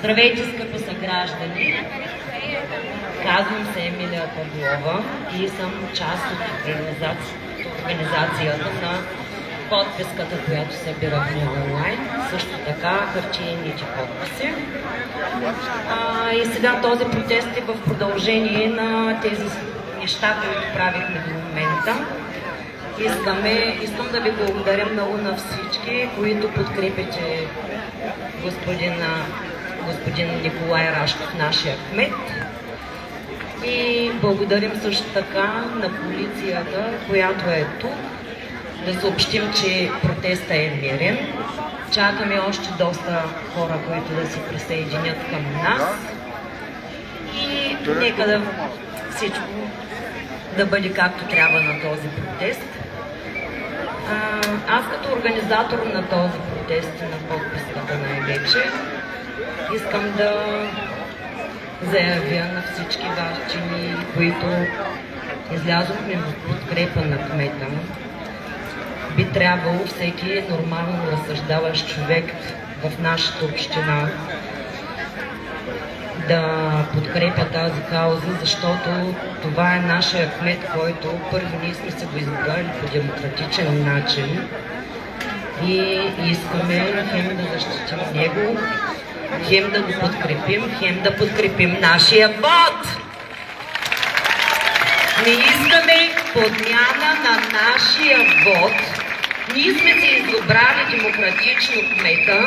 Здравейте, скъпи съграждани! Казвам се Емилия Павлова и съм част от организацията на подписката, която събирахме онлайн. Също така хартиените подписи. И сега този протест е в продължение на тези неща, които правихме до момента. Искам да ви благодаря много на всички, които подкрепите господин Николай Рашков, нашия кмет. И благодарим също така на полицията, която е тук, да съобщим, че протестът е мирен. Чакаме още доста хора, които да се присъединят към нас. И нека всичко да бъде както трябва на този протест. Аз като организатор на този протест и на подписката най-вече искам да заявя на всички граждани, които излязохме в подкрепа на кмета. Би трябвало всеки нормално разсъждаващ човек в нашата община да подкрепя тази кауза, защото това е нашия кмет, който първи ние сме се го избрали по демократичен начин и искаме хем да защитим него, хем да го подкрепим, хем да подкрепим нашия вод. Не искаме подмяна на нашия вод. Ние сме се избрали демократично кмета.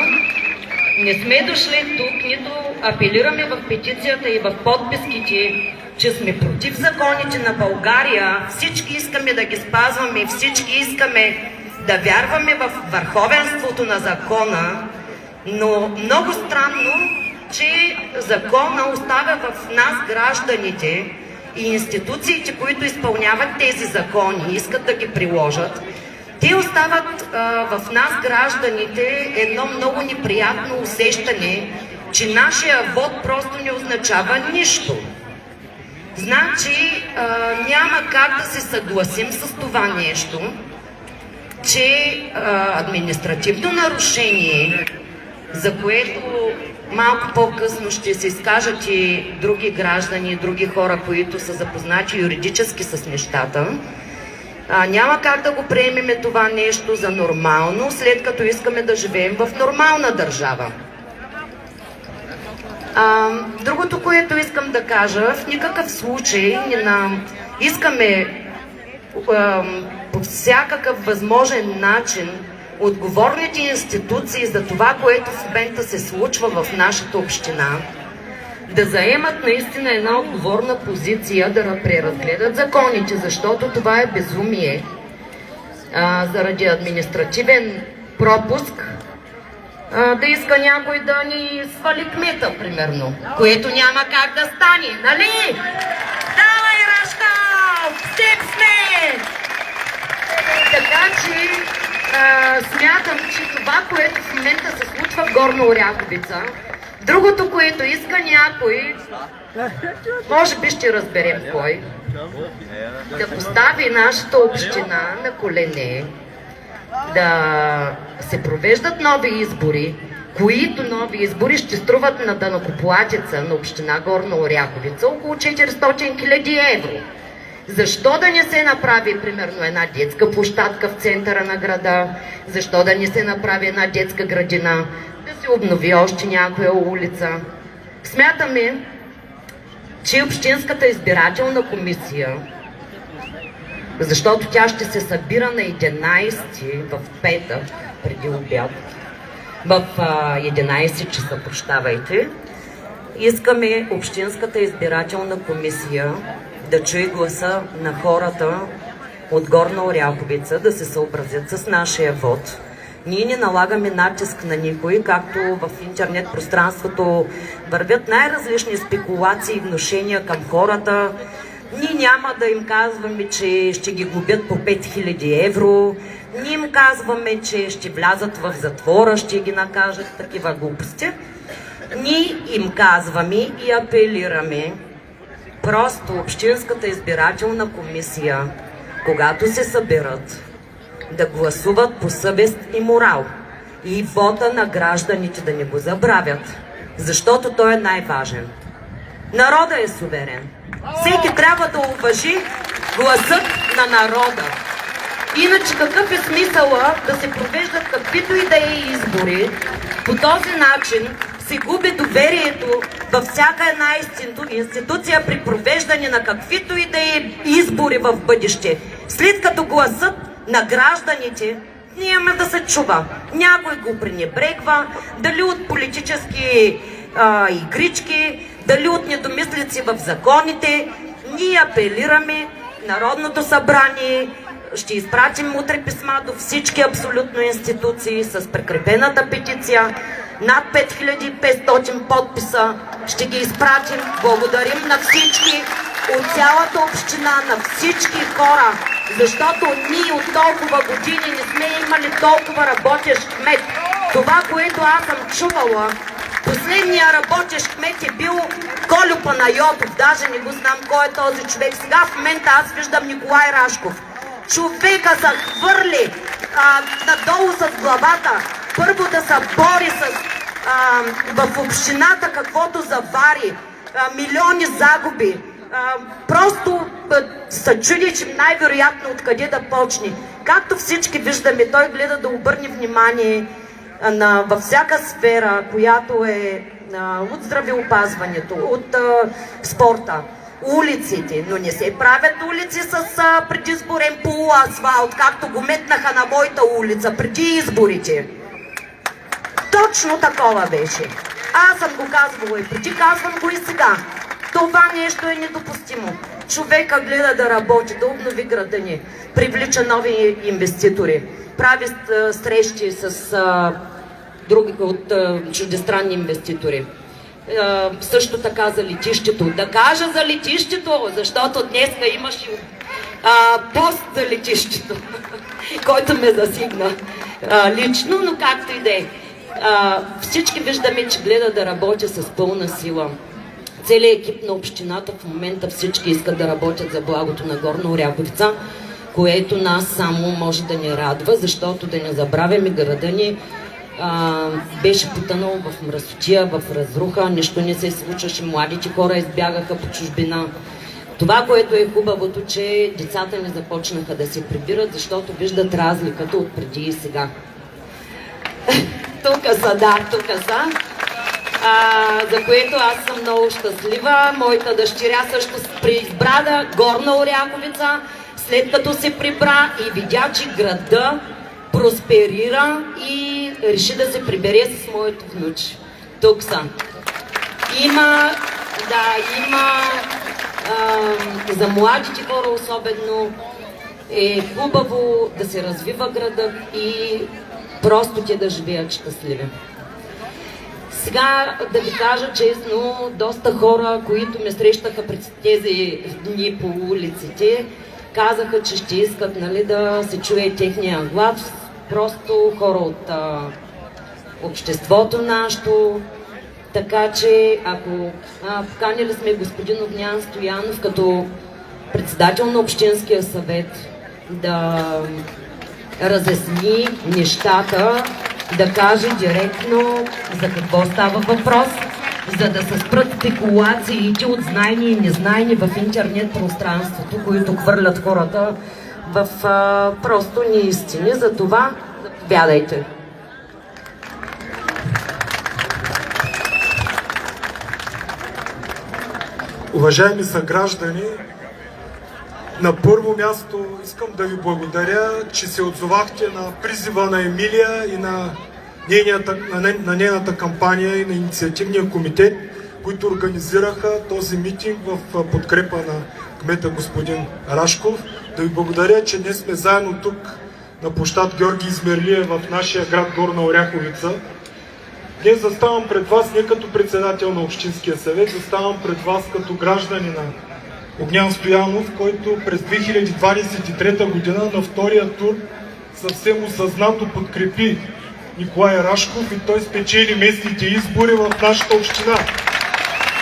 Не сме дошли тук, нито апелираме в петицията и в подписките, че сме против законите на България. Всички искаме да ги спазваме, всички искаме да вярваме в върховенството на закона, но много странно, че закона оставя в нас гражданите и институциите, които изпълняват тези закони, искат да ги приложат. Те остават в нас, гражданите, едно много неприятно усещане, че нашия вод просто не означава нищо. Значи няма как да се съгласим с това нещо, че административно нарушение, за което малко по-късно ще се изкажат и други граждани, и други хора, които са запознати юридически с нещата, няма как да го приемеме това нещо за нормално, след като искаме да живеем в нормална държава. Другото, което искам да кажа, в никакъв случай искаме по всякакъв възможен начин отговорните институции за това, което в момента се случва в нашата община, да заемат наистина една отговорна позиция, да преразгледат законите, защото това е безумие. Заради административен пропуск да иска някой да ни свали кмета, примерно, което няма как да стане, нали? Давай, Рашков! Степ сме! Така че смятам, че това, което в момента се случва в Горна Оряховица, другото, което иска някой, може би ще разберем кой, да постави нашата община на колене, да се провеждат нови избори, които нови избори ще струват на данъкоплатеца на община Горна Оряховица около 400 000 евро. Защо да не се направи, примерно, една детска площадка в центъра на града? Защо да не се направи една детска градина? Да се обнови още някоя улица? Смятаме, че Общинската избирателна комисия, защото тя ще се събира на 11-ти в петък, преди обяд, в 11 часа, прощавайте, искаме Общинската избирателна комисия да чуе гласа на хората от Горна Оряховица, да се съобразят с нашия вод. Ние не налагаме натиск на никой, както в интернет пространството вървят най-различни спекулации и внушения към хората. Ние няма да им казваме, че ще ги глобят по 5000 евро. Ние им казваме, че ще влязат в затвора, ще ги накажат, такива глупости. Ние им казваме и апелираме просто Общинската избирателна комисия, когато се съберат, да гласуват по съвест и морал. И вота на гражданите да не го забравят. защото той е най-важен. Народът е суверен. Всеки трябва да уважи гласът на народа. Иначе какъв е смисъла да се провеждат каквито и да е избори? По този начин се губи доверието във всяка една институция при провеждане на каквито и да е избори в бъдеще. След като гласът на гражданите няма да се чува. Някой го пренебрегва, дали от политически игрички, дали от недомислици в законите. Ние апелираме Народното събрание, ще изпратим утре писма до всички абсолютно институции с прикрепената петиция. Над 5500 подписа ще ги изпратим. Благодарим на всички от цялата община, на всички хора, защото ние от толкова години не сме имали толкова работещ кмет. Това, което аз съм чувала, последният работещ кмет е бил Колю Панайотов. Даже не го знам кой е този човек. Сега в момента аз виждам Николай Рашков. Човека се хвърли надолу с главата. Първо да се бори в общината каквото завари. Милиони загуби. Просто се чуди, че най-вероятно откъде да почне. Както всички виждаме, той гледа да обърне внимание във всяка сфера, която е от здравеопазването, от спорта, улиците, но не се правят улици с предизборен полуасфалт, както го метнаха на моята улица преди изборите. Точно такова беше. Аз съм го казвала и преди, казвам го и сега. Това нещо е недопустимо. Човека гледа да работи, да обнови града ни, привлича нови инвеститори, прави срещи с други от чуждестранни инвеститори. Също така за летището. Да кажа за летището, защото днеска имаше пост за летището, който ме засигна лично, но както и да е. Всички виждаме, че гледа да работя с пълна сила. Целият екип на общината в момента всички искат да работят за благото на Горна Оряховица, което нас само може да ни радва, защото да не забравяме, града ни беше потънал в мръсотия, в разруха, нищо не се случваше, младите хора избягаха по чужбина. Това, което е хубавото, че децата ни започнаха да се прибират, защото виждат разликата от преди и сега. Тук са, за което аз съм много щастлива. Моята дъщеря също преизбра Горна Оряховица, след като се прибра и видя, че града просперира и реши да се прибере с моето внуче. Тук съм. Има за младите хора особено е хубаво да се развива града и просто те да живеят щастливи. Сега да ви кажа честно, доста хора, които ме срещаха през тези дни по улиците, казаха, че ще искат да се чуе техния глас. Просто хора от обществото нашето. Така че, ако поканили сме господин Огнян Стоянов като председател на Общинския съвет да разясни нещата, да каже директно за какво става въпрос, за да се спрат спекулациите от знайни и незнайни в интернет пространството, които хвърлят хората в просто неистини. За това заповядайте. Уважаеми съграждани, на първо място искам да ви благодаря, че се отзовахте на призива на Емилия и на нейната кампания и на инициативния комитет, които организираха този митинг в подкрепа на кмета господин Рашков. Да ви благодаря, че днес сме заедно тук на площад Георги Измерлиев в нашия град Горна Оряховица. Днес заставам пред вас не като председател на Общинския съвет, заставам пред вас като гражданин на Огнян Стоянов, който през 2023 година на втория тур съвсем осъзнато подкрепи Николай Рашков и той спечели местните избори в нашата община.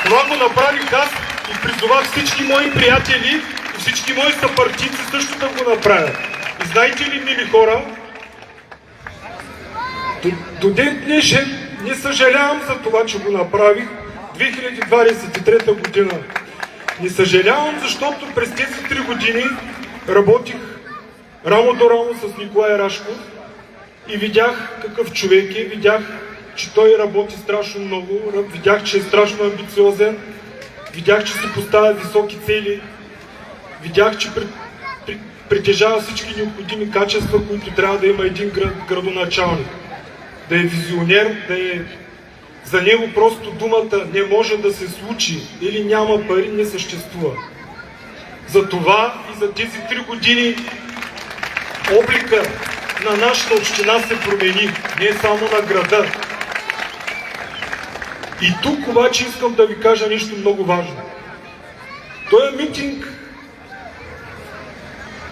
Това го направих аз и призовах всички мои приятели и всички мои съпартийци също да го направят. И знаете ли, мили хора, до ден днешен Не съжалявам за това, че го направих 2023 година. Не съжалявам, защото през тези 3 години работих рамо до рамо с Николай Рашков и видях какъв човек е, видях, че той работи страшно много, видях, че е страшно амбициозен, видях, че си поставя високи цели, видях, че притежава всички необходими качества, които трябва да има един градоначалник. Да е визионер, да е... За него просто думата не може да се случи или няма пари не съществува. За това и за тези 3 години облика на нашата община се промени, не само на града. И тук обаче искам да ви кажа нещо много важно. Този митинг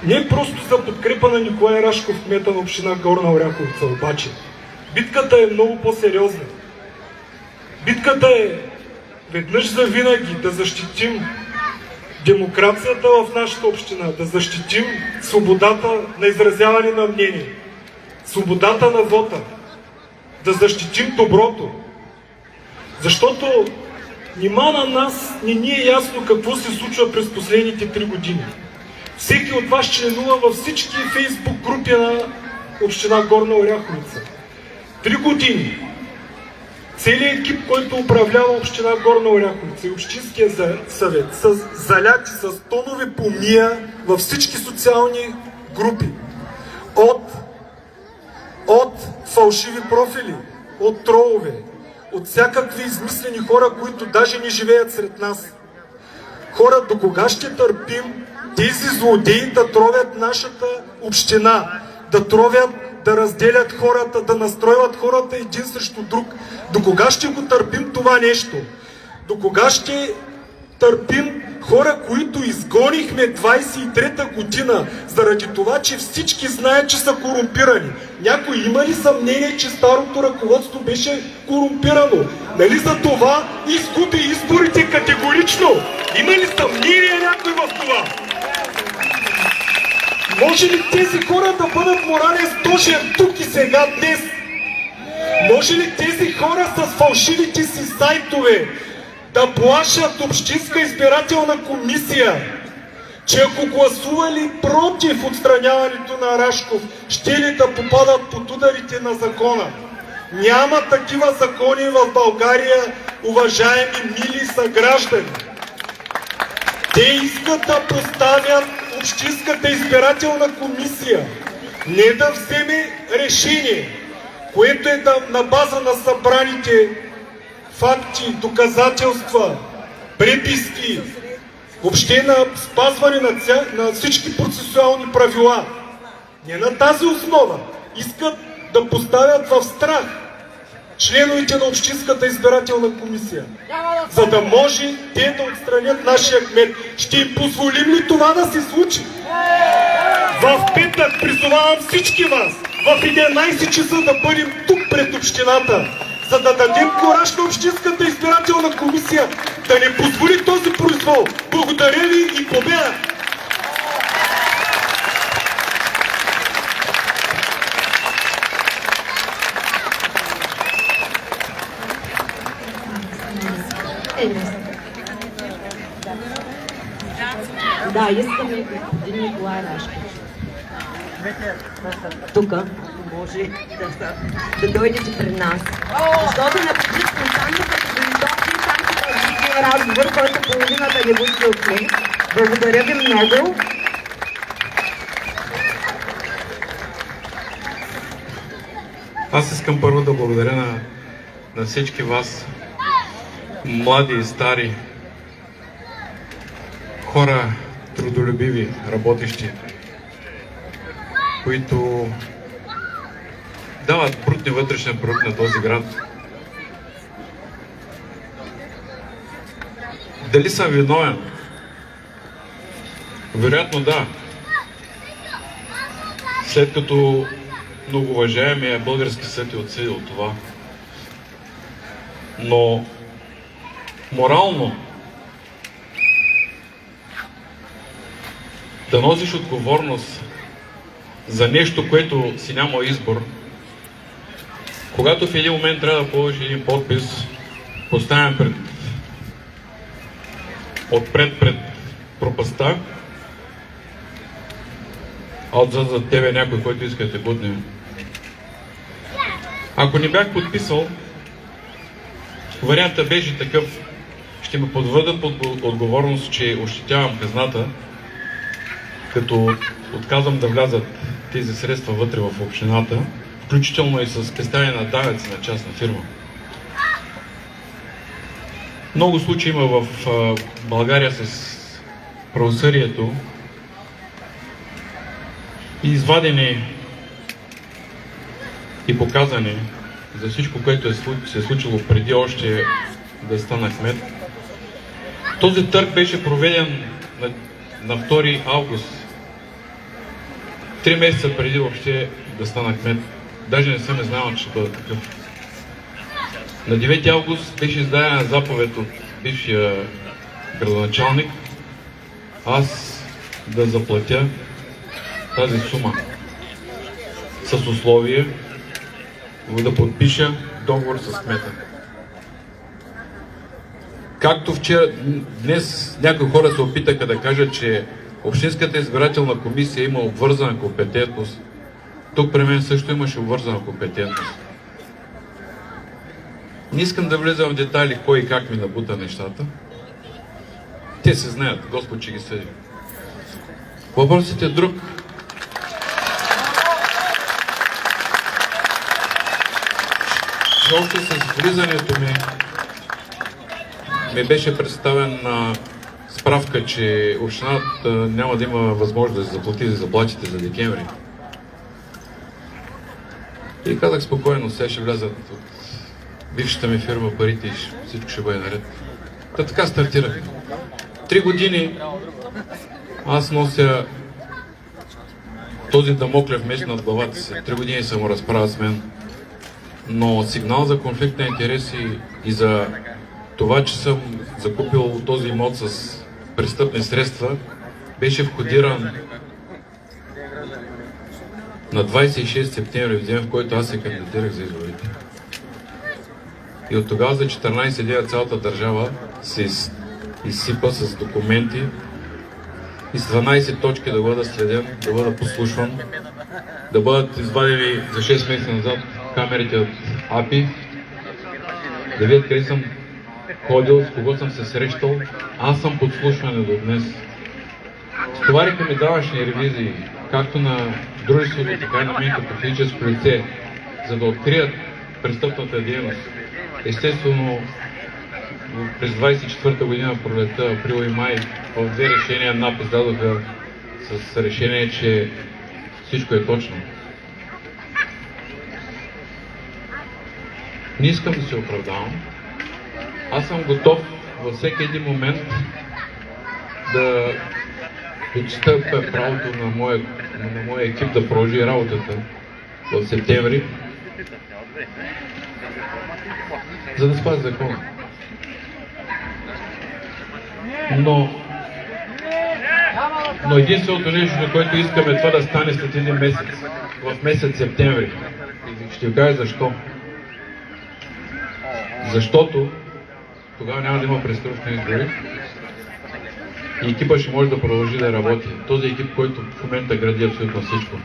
не е просто за подкрепа на Николай Рашков, кмета на община Горна Оряховица, обаче. Битката е много по-сериозна. Битката е веднъж за винаги да защитим демокрацията в нашата община, да защитим свободата на изразяване на мнение, свободата на вота, да защитим доброто. Защото нима на нас не ни е ясно какво се случва през последните 3 години. Всеки от вас членува във всички фейсбук групи на община Горна Оряховица. 3 години. Целият екип, който управлява община Горна Оряховица и общинския съвет са заляти с тонове помия във всички социални групи. От фалшиви профили, от тролове, от всякакви измислени хора, които даже не живеят сред нас. Хора, до кога ще търпим тези злодеи да тровят нашата община, да тровят, да разделят хората, да настройват хората един срещу друг? До кога ще го търпим това нещо? До кога ще търпим хора, които изгонихме 23-та година, заради това, че всички знаят, че са корумпирани? Някой има ли съмнение, че старото ръководство беше корумпирано? Нали за това изгуби изборите категорично? Има ли съмнение някой в това? Може ли тези хора да бъдат морален стожер тук и сега, днес? Може ли тези хора с фалшивите си сайтове да плашат Общинска избирателна комисия, че ако гласували против отстраняването на Рашков, ще ли да попадат под ударите на закона? Няма такива закони в България, уважаеми мили съграждани. Те искат да поставят Общинската избирателна комисия не да вземе решение, което е на база на събраните факти, доказателства, преписки, въобще на спазване на всички процесуални правила. Не на тази основа. Искат да поставят в страх членовете на Общинската избирателна комисия, за да може те да отстранят нашия кмет. Ще им позволим ли това да се случи? В петък призовавам всички вас в 11 часа да бъдем тук пред общината, за да дадем кураж на Общинската избирателна комисия да не позволи този произвол. Благодаря ви и победа! Да, искаме господин Николай Рашков. Тук може да дойдете при нас. Защото на преди спонтанно, като дойдохте, там ще продължи разговор, който половината не го чухме. Благодаря ви много. Аз искам първо да благодаря на всички вас, млади и стари, хора трудолюбиви, работещи, които дават брутни вътрешен продукт на този град. Дали съм виновен? Вероятно да. След като многоуважаемия български съд е отсъдил това. Но морално да носиш отговорност за нещо, което си няма избор, Когато в един момент трябва да положиш един подпис, поставен отпред пред пропаста, а отзад за тебе някой, който иска да те бутне. Ако не бях подписал, вариантът беше такъв: ще ме подведат под отговорност, че ощетявам хазната, като отказвам да влязат тези средства вътре в общината, включително и с спестяване на данъци на частна фирма. Много случаи има в България с правосъдието и извадени и показани за всичко, което се е случило преди още да стана кмет. Този търг беше проведен на 2 август, 3 месеца преди въобще да стана кмет. Даже не съм знал, че ще бъда такъв. На 9 август беше издадена заповед от бившия градоначалник аз да заплатя тази сума с условие да подпиша договор с кмета. Както вчера, днес някои хора се опитаха да кажат, че Общинската избирателна комисия има обвързана компетентност. Тук при мен също имаше обвързана компетентност. Не искам да влизам в детайли кой и как ми набута нещата. Те се знаят, Господ ще ги съди. Въпросът е друг. Още с влизането ми беше представена справка, че общината няма да има възможност да се заплати за заплатите за декември. И казах спокойно, сега ще влязат от бившата ми фирма парите и всичко ще бъде наред. Така стартирах. 3 години аз нося този дамоклев меч над главата си. 3 години съм го разправил с мен. Но сигнал за конфликт на интереси и за това, че съм закупил този имот с престъпни средства, беше входиран на 26 септември, в ден, в който аз се кандидатирах за изборите. И от тогава за 14 дни цялата държава се изсипа с документи и с 12 точки да бъда следен, да бъда послушван, да бъдат извадени за 6 месеца назад камерите от АПИ, да видят къде съм ходил, с кого съм се срещал. Аз съм подслушване до днес. Стовариха ми данъчни ревизии, както на дружеството, така и на мен като физическо лице, за да открият престъпната дейност. Естествено, през 24-та година, пролетта, април и май, в 2 решения НАП издадоха с решение, че всичко е точно. Не искам да се оправдавам. Аз съм готов във всеки един момент да отстъпя правото на моя екип да продължи работата в септември, за да спази закона. Но единственото нещо, за което искаме това да стане след един месец, в месец септември. И ще ви кажа защо. Защото тогава няма да има предсрочни избори и екипа ще може да продължи да работи. Този екип, който в момента гради абсолютно всичко.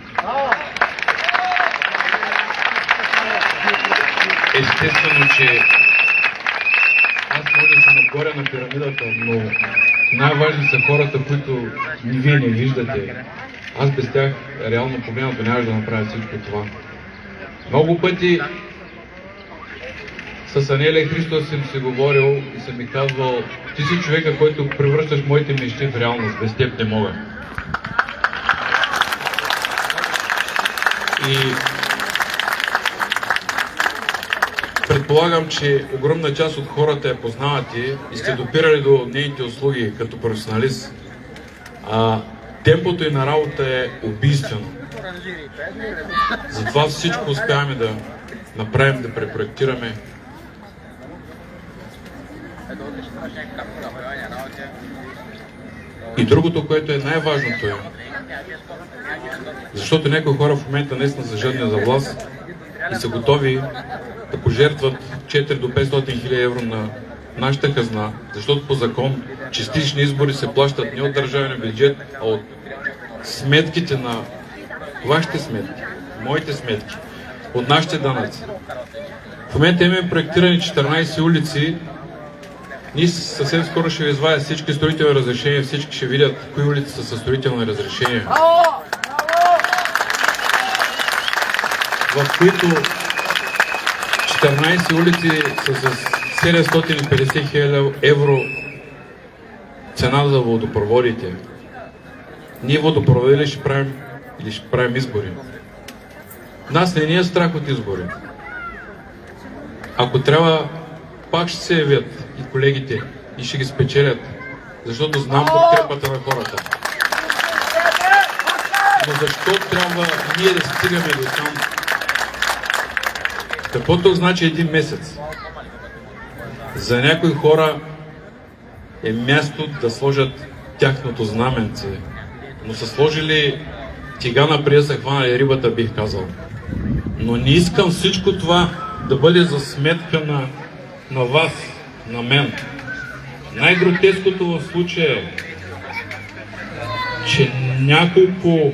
Естествено, че аз може да съм отгоре на пирамидата, но най-важни са хората, които вие не виждате. Аз без тях, реално погледнато, нямаш да направя всичко това. Много пъти с Анелия Христос съм си говорил и съм ми казвал: ти си човека, който превръщаш моите мечти в реалност, без теб не мога. И предполагам, че огромна част от хората я познавате и сте допирали до нейните услуги като професионалист. Темпото и на работа е убийствено. Затова всичко успяваме да направим, да препроектираме. И другото, което е най-важното защото някои хора в момента наистина са жадни за власт, и са готови да пожертват 4 до 500 хиляди евро на нашата хазна, защото по закон частични избори се плащат не от държавния бюджет, а от сметките на вашите сметки, моите сметки, от нашите данъци. В момента имаме проектирани 14 улици. Ние съвсем скоро ще ви извадят всички строителни разрешения, всички ще видят кои улици са със строителни разрешения, в които 14 улици са с 750 хиляди евро цена за водопроводите. Ние водопроводи ли ще правим или ще правим избори? Нас не ни е страх от избори. Ако трябва, пак ще се явят и колегите и ще ги спечелят, защото знам подкрепата на хората. Но защо трябва ние да стигаме до там? Каквото значи един месец? За някои хора е място да сложат тяхното знаменце, но са сложили тигана преди да са хванали рибата, бих казал. Но не искам всичко това да бъде за сметка на вас, на мен. Най-гротеското в случая е, че няколко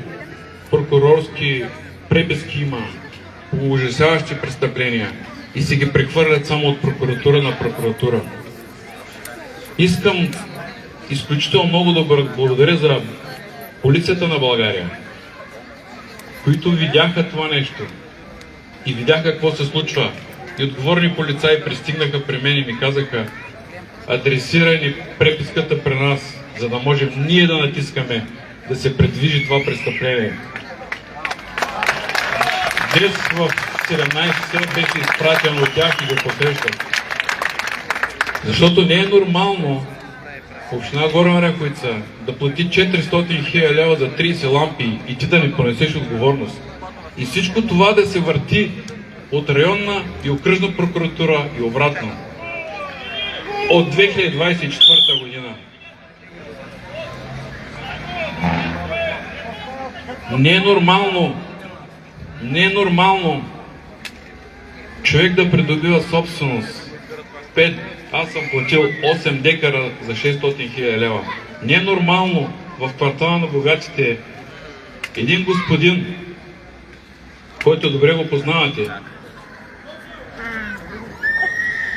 прокурорски преписки има по ужасяващи престъпления и се ги прехвърлят само от прокуратура на прокуратура. Искам изключително много да благодаря за полицията на България, които видяха това нещо и видяха какво се случва. И отговорни полицаи пристигнаха при мен и ми казаха: адресирай ни преписката при нас, за да можем ние да натискаме да се предвижи това престъпление. Днес в 17 часа беше изпратен от тях и го посрещам. Защото не е нормално в община Горна Оряховица да плати 400 хиляди лева за 30 лампи и ти да не понесеш отговорност. И всичко това да се върти от районна и окръжна прокуратура и обратно. От 2024 година. Не е нормално човек да придобива собственост. Аз съм платил 8 декара за 600 хиляди лева. Не е нормално в квартала на богатите един господин, който добре го познавате,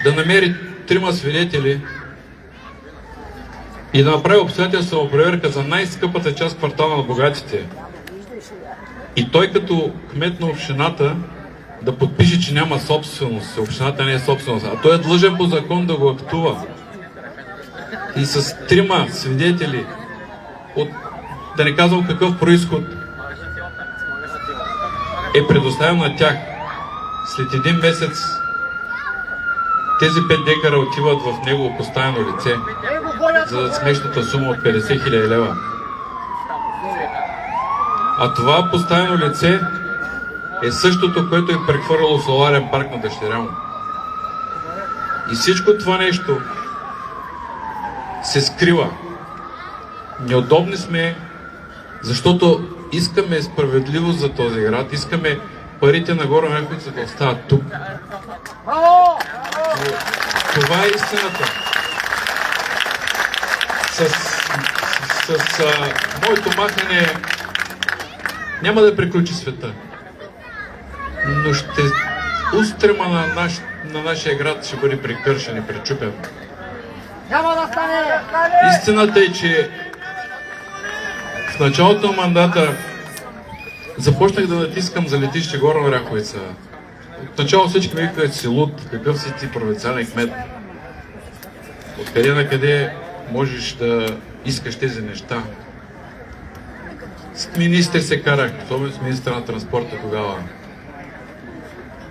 да намери 3 свидетели и да направи обстоятелствена проверка за най-скъпата част в квартала на богатите. И той като кмет на общината да подпише, че няма собственост, общината не е собственост, а той е длъжен по закон да го актува. И с 3 свидетели, от, да не казвам какъв происход, е предоставен на тях. След един месец тези 5 декара отиват в негово постоянно лице за смешната сума от 50 хиляди лева. А това постоянно лице е същото, което е прехвърлило соларен парк на дъщеря му. И всичко това нещо се скрива. Неудобни сме, защото искаме справедливост за този град, искаме парите на Горна Оряховица да остават тук. Това е истината. С моето махане няма да приключи света, но устрема на нашия град ще бъде прекършен и пречупен. Истината е, че в началото на мандата започнах да натискам за летище Горна Оряховица. Отначало всички ме викаха: си луд, какъв си ти провинциален кмет? Откъде на къде можеш да искаш тези неща? С министър се карах, особено с министър на транспорта тогава.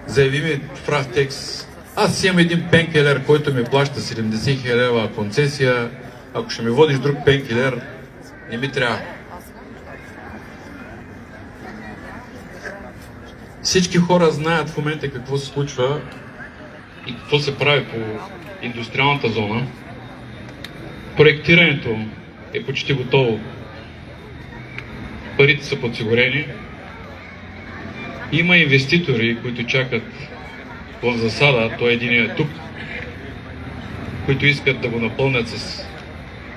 Заяви ми в прав текст: аз имам един пенкелер, който ми плаща 70 хиляди лева концесия. Ако ще ми водиш друг пенкелер, не ми трябва. Всички хора знаят в момента какво се случва и какво се прави по индустриалната зона. Проектирането е почти готово. Парите са подсигурени. Има инвеститори, които чакат в засада, той един е тук, които искат да го напълнят с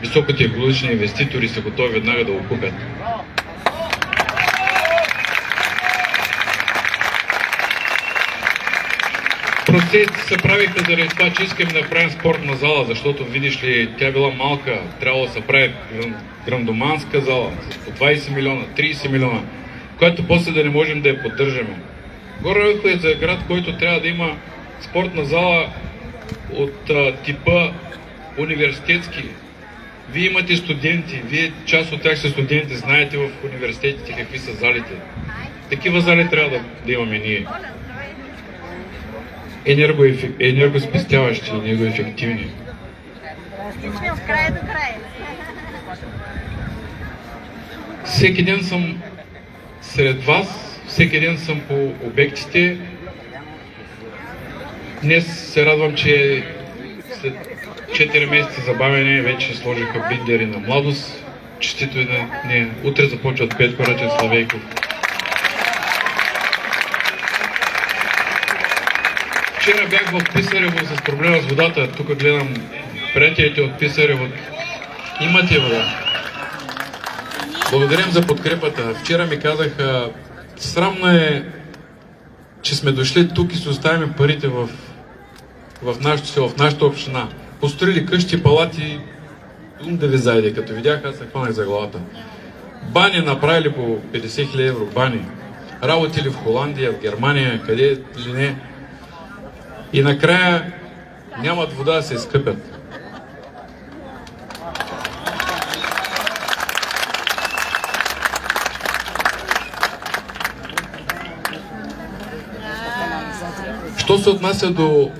високотехнологични инвеститори и са готови веднага да го купят. Процесите се правиха заради това, че искаме да направим спортна зала, защото, видиш ли, тя била малка, трябвало да се прави грандоманска зала с по 20 милиона, 30 милиона, която после да не можем да я поддържаме. Горе е за град, който трябва да има спортна зала от типа университетски. Вие имате студенти, вие част от тях са студенти, знаете в университетите какви са залите. Такива зали трябва да имаме ние. Енергоспестяващи, енергоефективни. От края до края. Всеки ден съм сред вас, всеки ден съм по обектите. Днес се радвам, че след 4 месеца забавяне вече сложиха биндери на младост. Честито и на нея. Утре започват Петко Рачев Славейков. Вчера бях в Писарево с проблема с водата. Тук гледам приятелите от Писарево. Имате вода. Благодарим за подкрепата. Вчера ми казаха, срамно е, че сме дошли тук и се оставяме парите в нашото село, в нашата община. Построили къщи, палати, да ви зайде. Като видях, аз се хванах за главата. Бани направили по 50 000 евро, бани. Работили в Холандия, в Германия, къде ли не. И накрая нямат вода да се изкъпят. Що се отнася до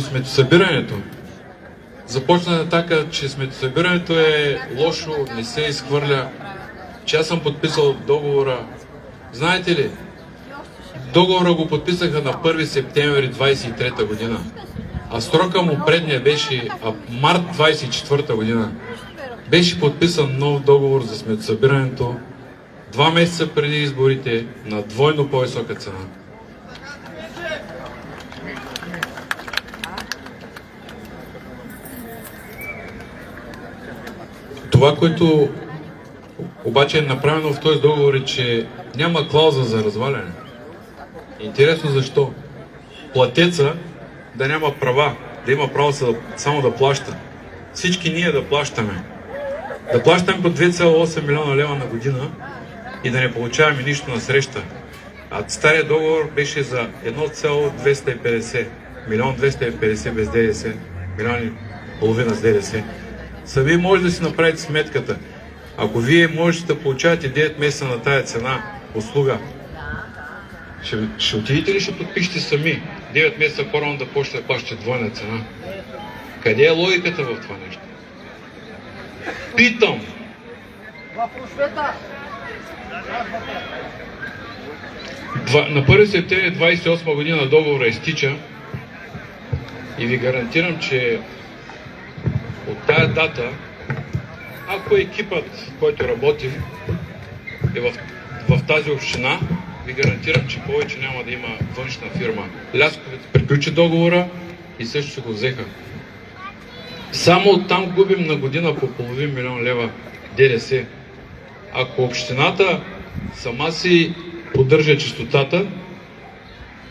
сметосъбирането? Започна така, че сметосъбирането е лошо, не се изхвърля, че аз съм подписал договора. Знаете ли, договора го подписаха на 1 септември 23 година, а срока му предния беше март 24 година. Беше подписан нов договор за сметосъбирането 2 месеца преди изборите на двойно по-висока цена. Това, което обаче е направено в този договор е, че няма клауза за разваляне. Интересно защо? Платеца да няма права, да има право само да плаща. Всички ние да плащаме. Да плащаме по 2,8 милиона лева на година и да не получаваме нищо на среща. А стария договор беше за 1,250. Милион 250 без ДДС. Милион и половина с ДДС. Сами може да си направите сметката. Ако вие можете да получавате 9 месеца на тая цена услуга, ще отидете ли, ще подпишете сами 9 месеца по-рано да почнете да плащате двойна цена? Къде е логиката в това нещо? Питам! На 1 септември 28 година договора изтича и ви гарантирам, че от тая дата, ако екипът, който работи в тази община, ви гарантирам, че повече няма да има външна фирма. Лясковец приключи договора и също се го взеха. Само оттам губим на година по половин милион лева ДДС. Ако общината сама си поддържа чистотата,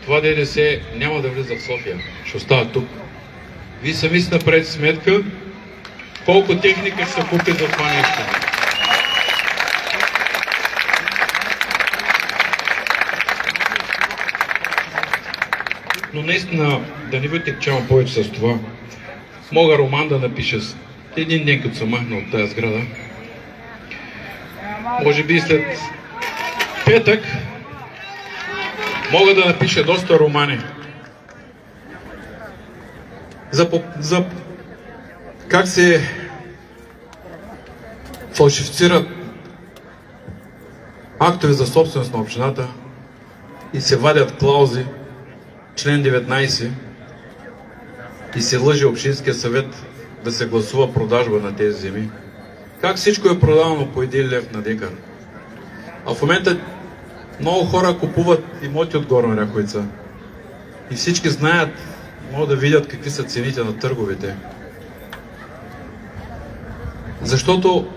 това ДДС няма да влиза в София. Ще остава тук. Вие сами си направите сметка колко техника ще се купи за това нещо. Но наистина, да не ви текчавам повече с това, мога роман да напиша един ден, като съм махнал от тази сграда. Може би след петък мога да напиша доста романи. За как се фалшифицират актове за собственост на общината и се вадят клаузи, член 19, и се лъже Общинския съвет да се гласува продажба на тези земи. Как всичко е продавано по 1 лев на декар. А в момента Много хора купуват имоти от Горна Оряховица. И всички знаят, могат да видят какви са цените на търговете. Защото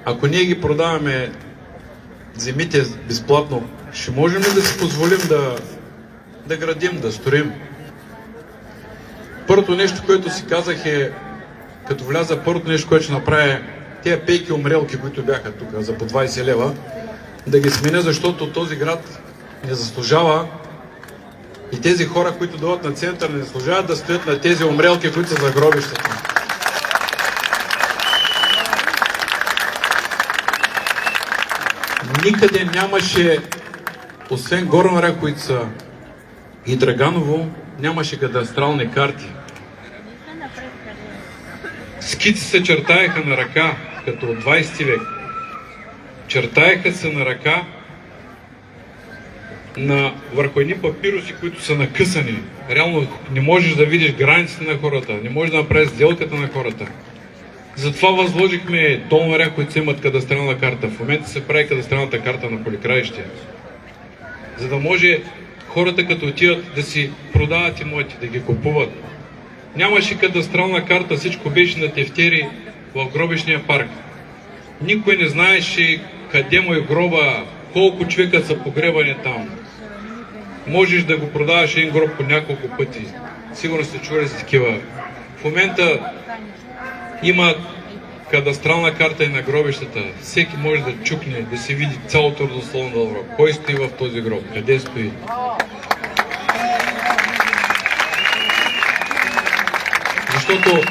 ако ние ги продаваме земите безплатно, ще можем ли да си позволим да градим, да строим? Първото нещо, което си казах е, като вляза, първото нещо, което ще направя, тези пейки умрелки, които бяха тук за по 20 лева, да ги сменя, защото този град не заслужава и тези хора, които дойдат на център, не заслужават да стоят на тези умрелки, които са за гробищата. Никъде нямаше, освен Горна Оряховица и Драганово, нямаше кадастрални карти. Скици се чертаеха на ръка, като от 20 век. Чертаеха се на ръка върху едни папируси, които са накъсани. Реално не можеш да видиш границите на хората, не можеш да направиш сделката на хората. Затова възложихме Долна Оряховица имат кадастрална карта. В момента се прави кадастралната карта на Поликраище. За да може хората, като отидат, да си продават имоти, да ги купуват. Нямаше кадастрална карта, всичко беше на тефтери в гробищния парк. Никой не знаеше къде му е гроба, колко човека са погребани там. Можеш да го продаваш един гроб по няколко пъти. Сигурно сте чували за такива. В момента има кадастрална карта и на гробищата. Всеки може да чукне, да се види цялото родословно дърво. Кой стои в този гроб? Къде стои? Защото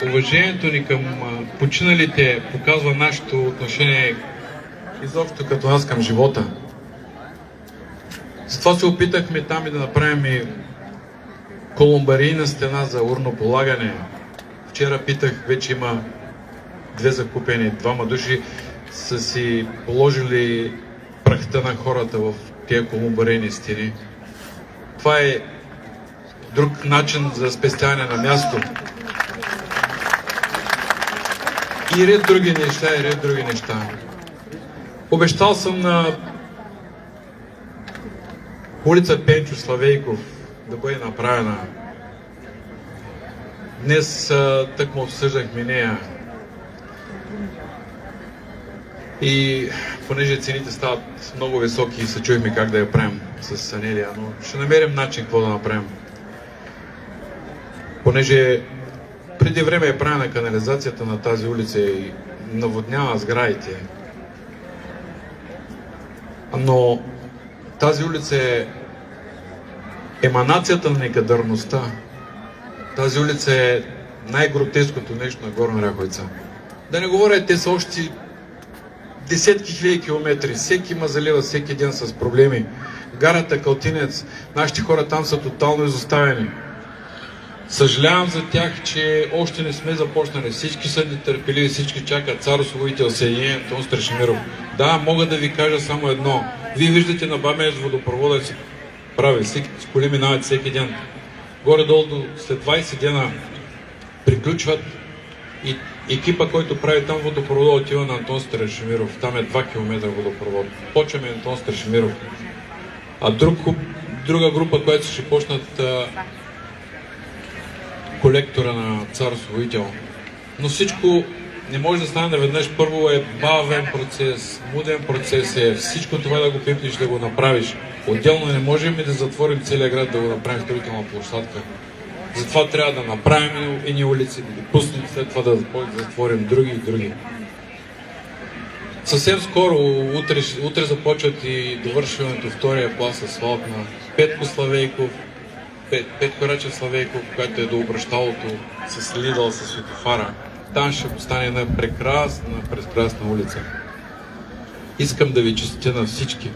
уважението ни към починалите показва нашето отношение изобщо като аз към живота. Затова се опитахме там и да направим и колумбарийна стена за урнополагане. Вчера питах, вече има 2 закупени, 2 души са си положили прахта на хората в тези колумбарийни стени. Това е друг начин за спестяване на място. И ред други неща, Обещал съм на улица Пенчо Славейков да бъде направена. Днес тъкмо обсъждахме нея. И понеже цените стават много високи и се чуехме как да я правим с Анелия, но ще намерим начин какво да направим. Понеже преди време е правена канализацията на тази улица и наводнява сградите. Но тази улица е еманацията на некадърността. Тази улица е най-гротеското нещо на Горна Оряховица. Да не говоря, те са още десетки хиляди километри. Всеки ма залива всеки ден с проблеми. Гарата Калтинец, нашите хора там са тотално изоставени. Съжалявам за тях, че още не сме започнали. Всички са нетърпеливи, всички чакат Цар Освободител, Съединение, Антон Страшимиров. Да, мога да ви кажа само едно. Вие виждате на Бамеж водопровода си прави. С коли минават всеки ден. Горе-долу след 20 дена приключват и екипа, който прави там водопровода, отива на Антон Страшимиров. Там е 2 км водопровод. Почваме Антон Страшимиров. А друга група, която ще почнат колектора на Цар Освободител. Но всичко не може да стане наведнъж. Първо е бавен процес, муден процес е. Всичко това да го пипнеш, да го направиш. Отделно не можем и да затворим целия град, да го направим строителна площадка. Затова трябва да направим едни улици, да ги пуснем, след това да затворим други и други. Съвсем скоро, утре започват и довършването втория пласт асфалт на Петко Славейков, Петко Рачев Славейков, който е до обращалото с Лидъл, с светофара. Там ще стане една прекрасна улица. Искам да ви честитя на всички.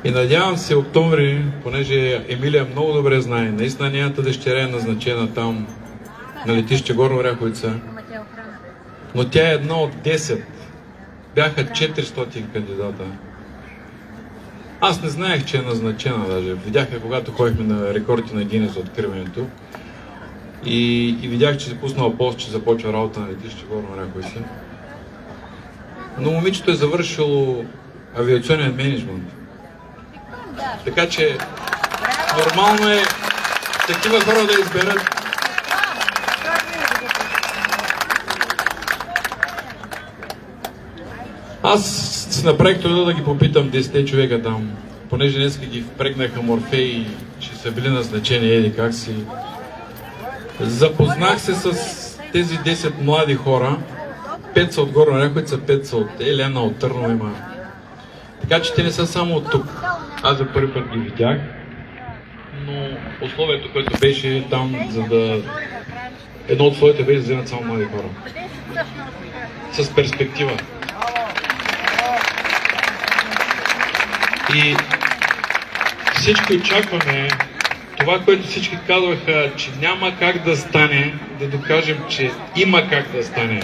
И надявам се октомври, понеже Емилия много добре знае, наистина нейната дъщеря е назначена там на летище Горна Оряховица, но тя е една от 10. Бяха 400 кандидата. Аз не знаех, че е назначена даже. Видяха, когато ходихме на рекордите на Гинес за откриването. И видях, че се пуснала пост, че започва работа на летище Горна Оряховица. но момичето е завършило авиационен менеджмент. Така че нормално е такива хора да изберат. Аз си направих труда да ги попитам 10 човека там, понеже днес ги впрегнаха Морфей и че са били назначени еди как си. Запознах се с тези 10 млади хора. 5 са от Горна Оряховица, 5 са от Елена, от Търново има. Така че те не са само от тук. Аз за първи път ги видях, но условието, което беше там, за да... Едно от условията беше да вземат само млади хора. С перспектива. И всички очакваме това, което всички казваха, че няма как да стане, да докажем, че има как да стане.